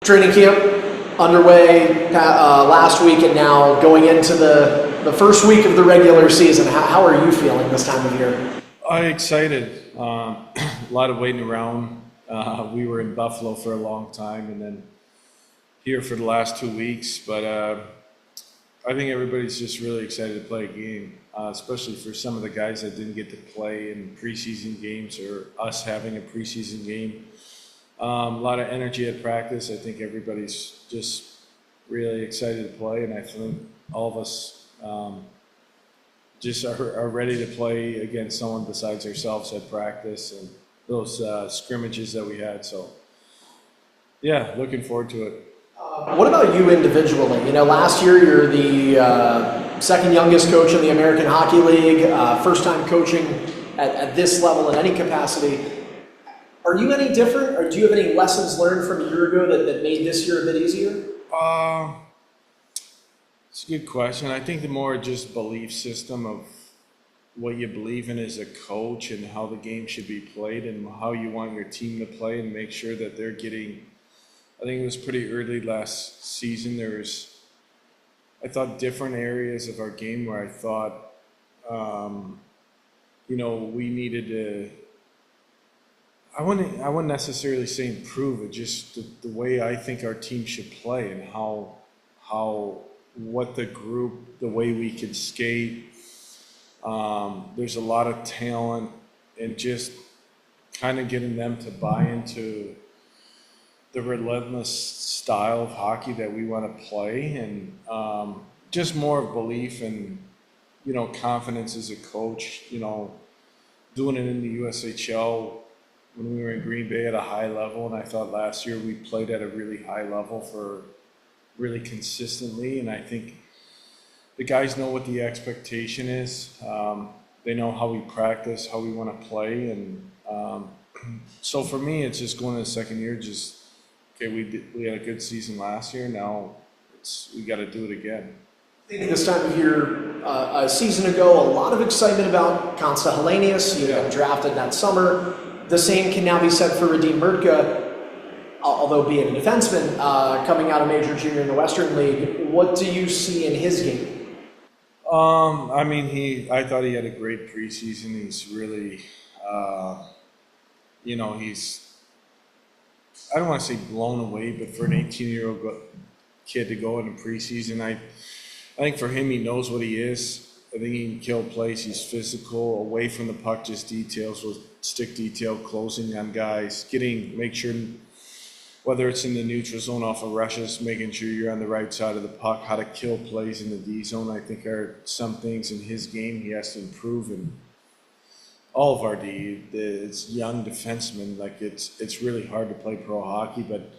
Training camp underway last week and now going into the first week of the regular season. How are you feeling this time of year? I'm excited. A lot of waiting around. We were in Buffalo for a long time and then here for the last 2 weeks. But I think everybody's just really excited to play a game, especially for some of the guys that didn't get to play in preseason games or us having a preseason game. A lot of energy at practice. I think everybody's just really excited to play, and I think all of us just are ready to play against someone besides ourselves at practice and those scrimmages that we had. So, yeah, looking forward to it. What about you individually? You know, last year you're the second youngest coach in the American Hockey League, first time coaching at this level in any capacity. Are you any different, or do you have any lessons learned from a year ago that made this year a bit easier? It's a good question. I think the more just belief system of what you believe in as a coach and how the game should be played and how you want your team to play and make sure that they're getting. I think it was pretty early last season. There was, I thought, different areas of our game where I thought, we needed to. I wouldn't necessarily say improve it, just the way I think our team should play and what the group, the way we could skate. There's a lot of talent and just kind of getting them to buy into the relentless style of hockey that we want to play, and just more of belief and, confidence as a coach, doing it in the USHL when we were in Green Bay at a high level. And I thought last year we played at a really high level for really consistently. And I think the guys know what the expectation is. They know how we practice, how we want to play. And so for me, it's just going to the second year, we had a good season last year. Now we got to do it again. I think this time of year, a season ago, a lot of excitement about Consta Helenius, drafted that summer. The same can now be said for Radim Murtka, although being a defenseman, coming out of major junior in the Western League. What do you see in his game? I thought he had a great preseason. He's really, I don't want to say blown away, but for an 18-year-old kid to go in a preseason, I think for him, he knows what he is. I think he can kill plays. He's physical, away from the puck, just details with stick detail, closing on guys, make sure, whether it's in the neutral zone off of rushes, making sure you're on the right side of the puck, how to kill plays in the D zone, I think are some things in his game he has to improve. And all of our D, it's young defensemen, it's really hard to play pro hockey, but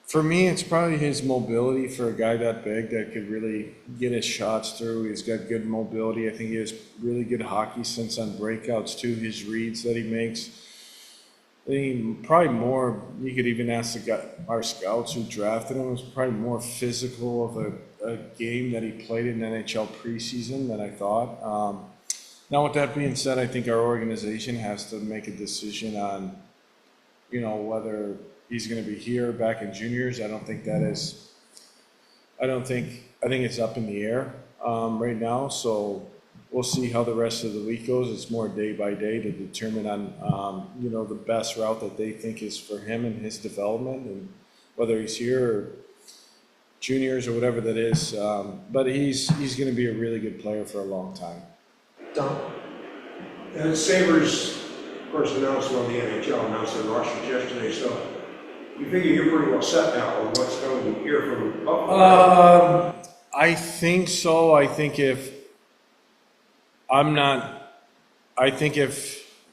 for me, it's probably his mobility for a guy that big that could really get his shots through. He's got good mobility. I think he has really good hockey sense on breakouts too, his reads that he makes. I think probably more, you could even ask our scouts who drafted him, was probably more physical of a game that he played in NHL preseason than I thought. Now, with that being said, I think our organization has to make a decision on, whether he's going to be here back in juniors. I think it's up in the air right now. So we'll see how the rest of the week goes. It's more day by day to determine on, the best route that they think is for him and his development, and whether he's here or juniors or whatever that is. But he's going to be a really good player for a long time. Don? And Sabres, of course, announced on the NHL, announced their rosters yesterday, so you figure you're pretty well set now on what's coming here from Buffalo? I think so. I think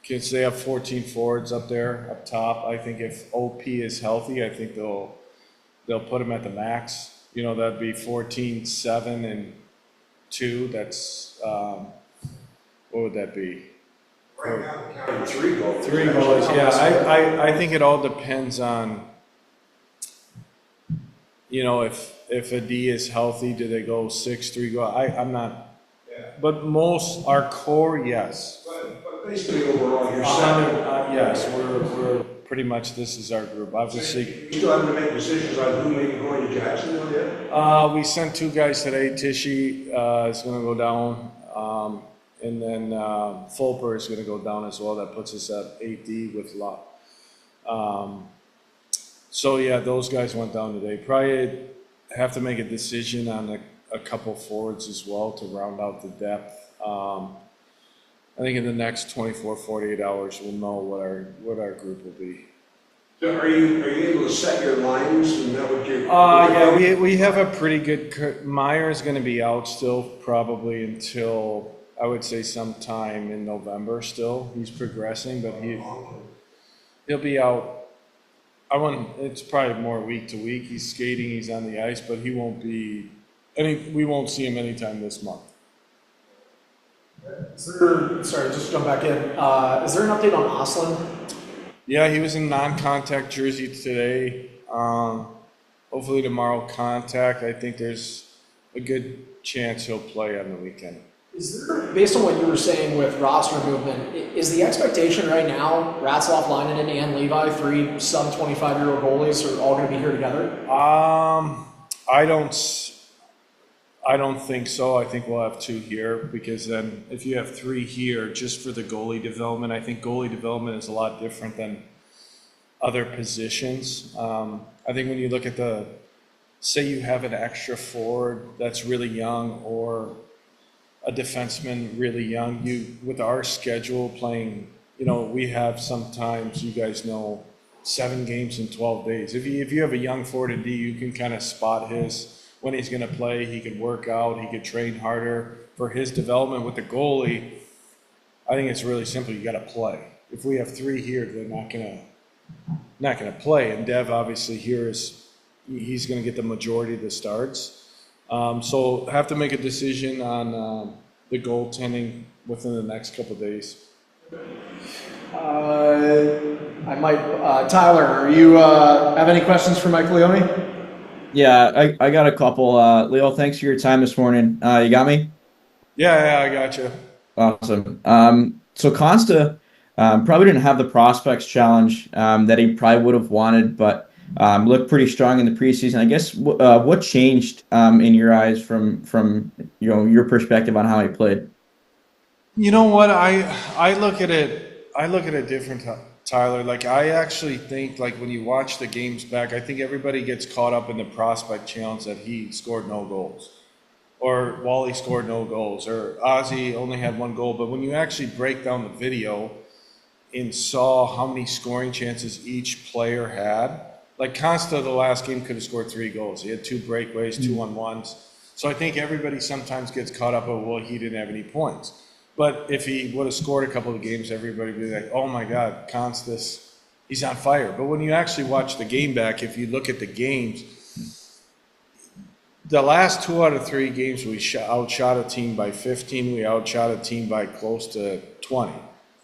because they have 14 forwards up there, up top, I think if OP is healthy, I think they'll put him at the max. That'd be 14, 7, and 2. That's, what would that be? Right now, they're counting 3 goals. 3 goals, yeah. I think it all depends on, if a D is healthy, do they go 6, 3 goals? I'm not. Yeah. But our core, yes. But Basically overall, you're set. Yes, we're pretty much, this is our group. Obviously, You still having to make decisions on who may be going to Jacksonville yet? we sent 2 guys today. Tishy is going to go down, and then Fulper is going to go down as well. That puts us at 8D with Locke. So yeah, those guys went down today. Probably have to make a decision on a couple forwards as well to round out the depth. I think in the next 24, 48 hours, we'll know what our group will be. So are you able to set your lines and that what you? Yeah, we have a pretty good. Meyer is going to be out still probably until I would say sometime in November. Still, he's progressing, but he'll be out. It's probably more week to week. He's skating. He's on the ice, but he won't be. We won't see him anytime this month. Sorry, just jump back in. Is there an update on Oslin? Yeah, he was in non-contact jersey today. Hopefully tomorrow contact. I think there's a good chance he'll play on the weekend. Is there, based on what you were saying with roster movement, is the expectation right now Ratzlaff, Leinen, and Levi, 3 sub-25-year-old goalies, are all going to be here together? I don't think so. I think we'll have 2 here because then if you have 3 here just for the goalie development, I think goalie development is a lot different than other positions. I think when you look at say you have an extra forward that's really young or a defenseman really young, with our schedule playing, we have sometimes, you guys know, 7 games in 12 days. If you have a young forward in D, you can kind of spot when he's going to play. He could work out. He could train harder for his development. With the goalie, I think it's really simple. You got to play. If we have 3 here, they're not going to play. And Dev obviously here he's going to get the majority of the starts. So have to make a decision on the goaltending within the next couple of days. Tyler, are you have any questions for Mike Leone? Yeah, I got a couple. Leo, thanks for your time this morning. You got me? Yeah, I got you. Awesome. So Consta probably didn't have the prospects challenge that he probably would have wanted, but looked pretty strong in the preseason. I guess what changed in your eyes from your perspective on how he played? You know what? I look at it different, Tyler. Like, I actually think, like, when you watch the games back, I think everybody gets caught up in the prospect challenge that he scored no goals, or Wally scored no goals, or Ozzy only had 1 goal. But when you actually break down the video and saw how many scoring chances each player had, like Consta, the last game could have scored 3 goals. He had 2 breakaways, 2 1-1s. So I think everybody sometimes gets caught up on, well, he didn't have any points. But if he would have scored a couple of games, everybody would be like, oh my God, Consta's, he's on fire. But when you actually watch the game back, if you look at the games, the last 2 out of 3 games, we outshot a team by 15. We outshot a team by close to 20.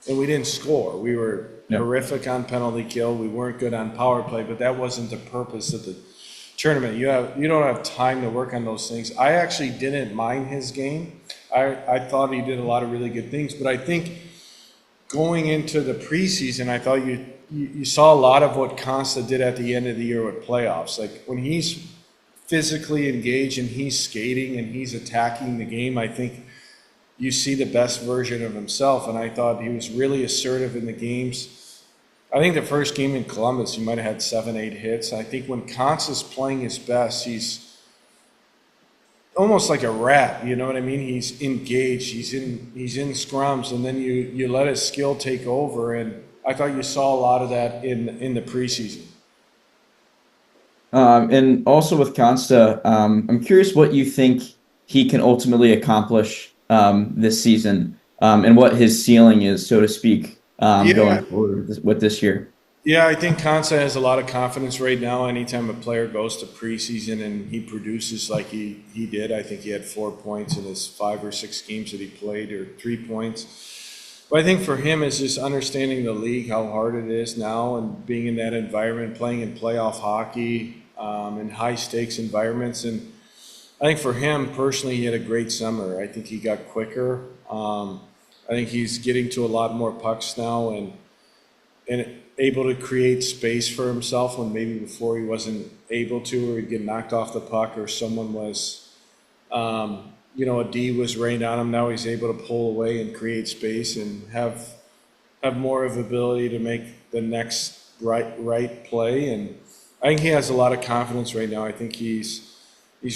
And we didn't score. We were horrific on penalty kill. We weren't good on power play, but that wasn't the purpose of the tournament. You don't have time to work on those things. I actually didn't mind his game. I thought he did a lot of really good things, but I think going into the preseason, I thought you saw a lot of what Consta did at the end of the year with playoffs. Like, when he's physically engaged and he's skating and he's attacking the game, I think you see the best version of himself. And I thought he was really assertive in the games. I think the first game in Columbus, he might have had 7-8 hits. I think when Consta's playing his best, he's almost like a rat, you know what I mean? He's engaged, he's in scrums, and then you let his skill take over, and I thought you saw a lot of that in the preseason. And also with Consta, I'm curious what you think he can ultimately accomplish this season, and what his ceiling is, so to speak, going forward with this year. Yeah, I think Consta has a lot of confidence right now. Anytime a player goes to preseason and he produces like he did, I think he had 4 points in his 5 or 6 games that he played, or 3 points. But I think for him, it's just understanding the league, how hard it is now, and being in that environment, playing in playoff hockey, in high-stakes environments. And I think for him personally, he had a great summer. I think he got quicker. I think he's getting to a lot more pucks now and able to create space for himself when maybe before he wasn't able to, or he'd get knocked off the puck, or someone was, a D was rained on him. Now he's able to pull away and create space and have more of ability to make the next right play. And I think he has a lot of confidence right now. I think he's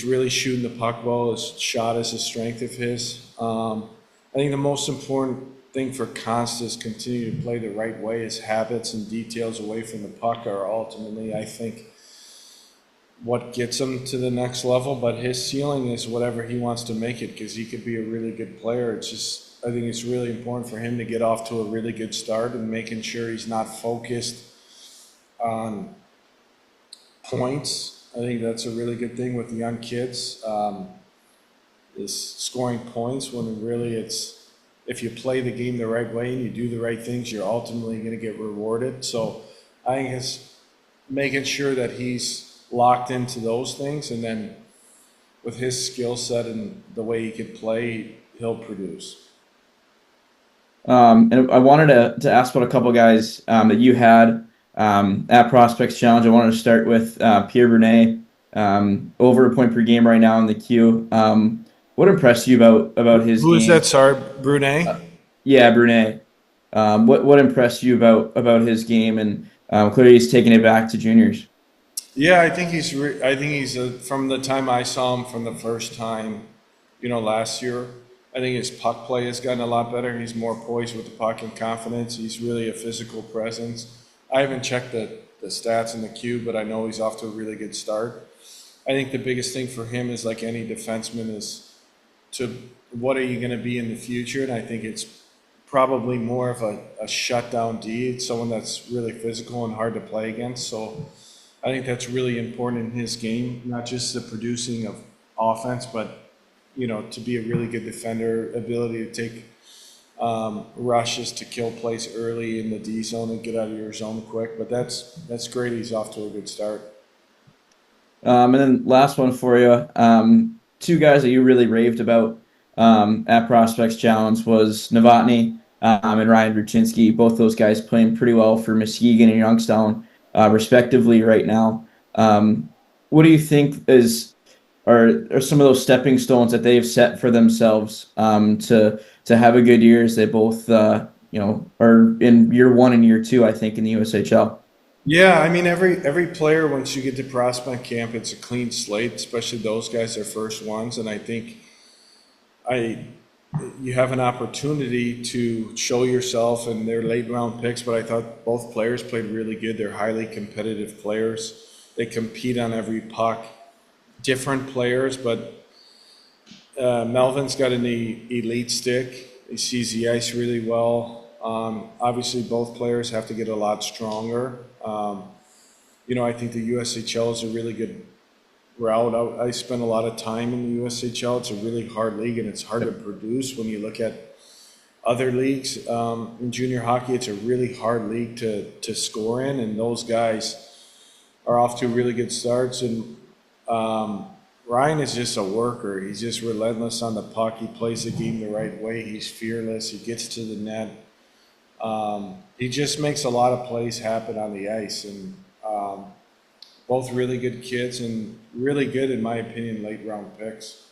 really shooting the puck well. His shot is a strength of his. I think the most important thing for Const is continue to play the right way. His habits and details away from the puck are ultimately, I think, what gets him to the next level. But his ceiling is whatever he wants to make it, because he could be a really good player. It's just, I think it's really important for him to get off to a really good start and making sure he's not focused on points. I think that's a really good thing with young kids, is scoring points, when really it's, if you play the game the right way and you do the right things, you're ultimately going to get rewarded. So I think it's making sure that he's locked into those things, and then with his skill set and the way he can play, he'll produce. And I wanted to ask about a couple guys that you had at Prospects Challenge. I wanted to start with Pierre Brunet, over a point per game right now in the queue. What impressed you about his Who game? is that? Sorry, Brunet? Yeah, Brunet. What impressed you about his game? And clearly he's taking it back to juniors. Yeah, I think he's from the time I saw him from the first time, last year, I think his puck play has gotten a lot better. He's more poised with the puck and confidence. He's really a physical presence. I haven't checked the stats in the queue, but I know he's off to a really good start. I think the biggest thing for him is, like any defenseman, is to what are you going to be in the future? And I think it's probably more of a shutdown D. It's someone that's really physical and hard to play against. So I think that's really important in his game, not just the producing of offense, but to be a really good defender, ability to take rushes to kill plays early in the D zone and get out of your zone quick. But that's great. He's off to a good start. And then last one for you. Two guys that you really raved about at Prospects Challenge was Novotny and Ryan Ruchinski. Both those guys playing pretty well for Muskegon and Youngstown, respectively, right now. What do you think are some of those stepping stones that they've set for themselves to have a good year, as they both are in year one and year two, I think, in the USHL? Yeah, I mean, every player, once you get to prospect camp, it's a clean slate, especially those guys, their first ones. And I think you have an opportunity to show yourself, and they're late round picks, but I thought both players played really good. They're highly competitive players. They compete on every puck. Different players, but Melvin's got an elite stick. He sees the ice really well. Obviously, both players have to get a lot stronger. I think the USHL is a really good route. I spent a lot of time in the USHL. It's a really hard league, and it's hard to produce when you look at other leagues. In junior hockey, it's a really hard league to score in, and those guys are off to really good starts. And Ryan is just a worker. He's just relentless on the puck. He plays the game the right way. He's fearless. He gets to the net. He just makes a lot of plays happen on the ice, and both really good kids and really good, in my opinion, late round picks.